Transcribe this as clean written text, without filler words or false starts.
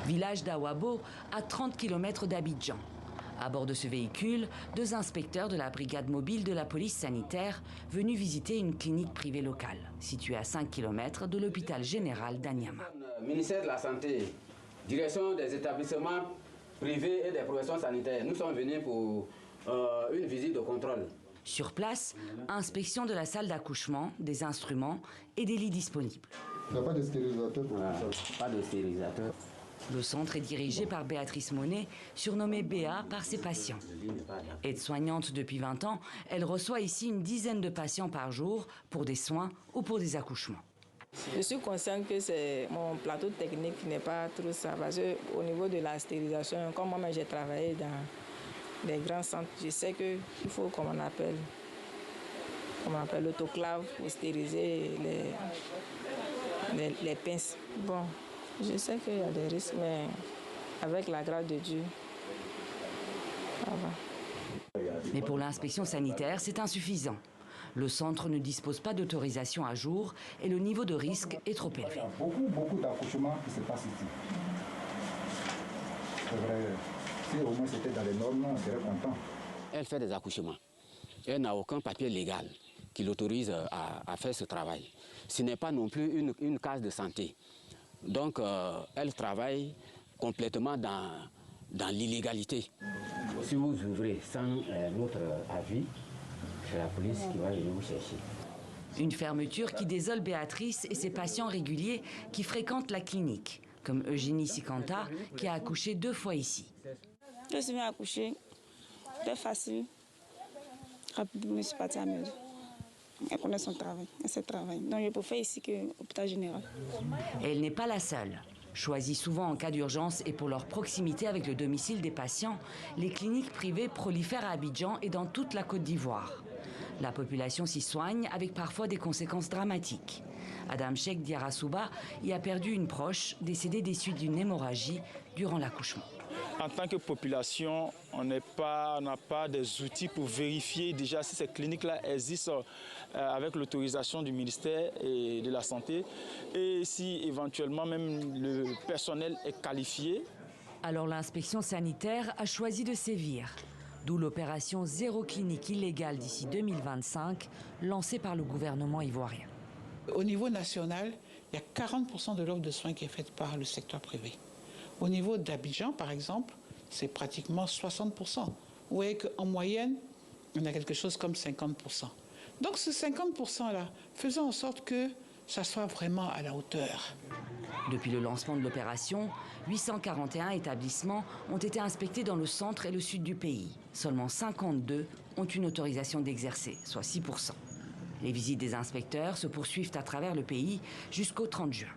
Village d'Awabo, à 30 km d'Abidjan. À bord de ce véhicule, 2 inspecteurs de la brigade mobile de la police sanitaire venus visiter une clinique privée locale, située à 5 km de l'hôpital général d'Anyama. Ministère de la Santé, direction des établissements privés et des professions sanitaires, nous sommes venus pour une visite de contrôle. Sur place, inspection de la salle d'accouchement, des instruments et des lits disponibles. Il n'y a pas de stérilisateur pour ça. Pas de stérilisateur. Le centre est dirigé par Béatrice Monet, surnommée Béa par ses patients. Aide-soignante depuis 20 ans, elle reçoit ici une dizaine de patients par jour pour des soins ou pour des accouchements. Je suis consciente que mon plateau technique qui n'est pas trop ça, parce qu'au niveau de la stérilisation, comme moi j'ai travaillé dans des grands centres, je sais qu'il faut, comme on appelle l'autoclave pour stériliser les pinces. Bon, je sais qu'il y a des risques, mais avec la grâce de Dieu, ça va. Mais pour l'inspection sanitaire, c'est insuffisant. Le centre ne dispose pas d'autorisation à jour et le niveau de risque est trop élevé. Il y a beaucoup d'accouchements qui se passent ici. C'est vrai, si au moins c'était dans les normes, on serait content. Elle fait des accouchements. Elle n'a aucun papier légal qui l'autorise à faire ce travail. Ce n'est pas non plus une case de santé. Donc, elle travaille complètement dans l'illégalité. Si vous ouvrez sans notre avis, c'est la police qui va venir vous chercher. Une fermeture qui désole Béatrice et ses patients réguliers qui fréquentent la clinique, comme Eugénie Sikanta, qui a accouché 2 fois ici. Je suis venue accoucher, très facile. Rapidement, je suis partie à la maison. Elle connaît son travail, elle sait travailler. Donc, je peux faire ici qu'à l'hôpital général. Et elle n'est pas la seule. Choisies souvent en cas d'urgence et pour leur proximité avec le domicile des patients, les cliniques privées prolifèrent à Abidjan et dans toute la Côte d'Ivoire. La population s'y soigne avec parfois des conséquences dramatiques. Adam Cheikh Diarasouba y a perdu une proche décédée des suites d'une hémorragie durant l'accouchement. En tant que population, on n'a pas des outils pour vérifier déjà si ces cliniques-là existent avec l'autorisation du ministère et de la Santé et si éventuellement même le personnel est qualifié. Alors l'inspection sanitaire a choisi de sévir, d'où l'opération Zéro clinique illégale d'ici 2025 lancée par le gouvernement ivoirien. Au niveau national, il y a 40% de l'offre de soins qui est faite par le secteur privé. Au niveau d'Abidjan, par exemple, c'est pratiquement 60%. Vous voyez qu'en moyenne, on a quelque chose comme 50%. Donc ce 50%-là, faisons en sorte que ça soit vraiment à la hauteur. Depuis le lancement de l'opération, 841 établissements ont été inspectés dans le centre et le sud du pays. Seulement 52 ont une autorisation d'exercer, soit 6%. Les visites des inspecteurs se poursuivent à travers le pays jusqu'au 30 juin.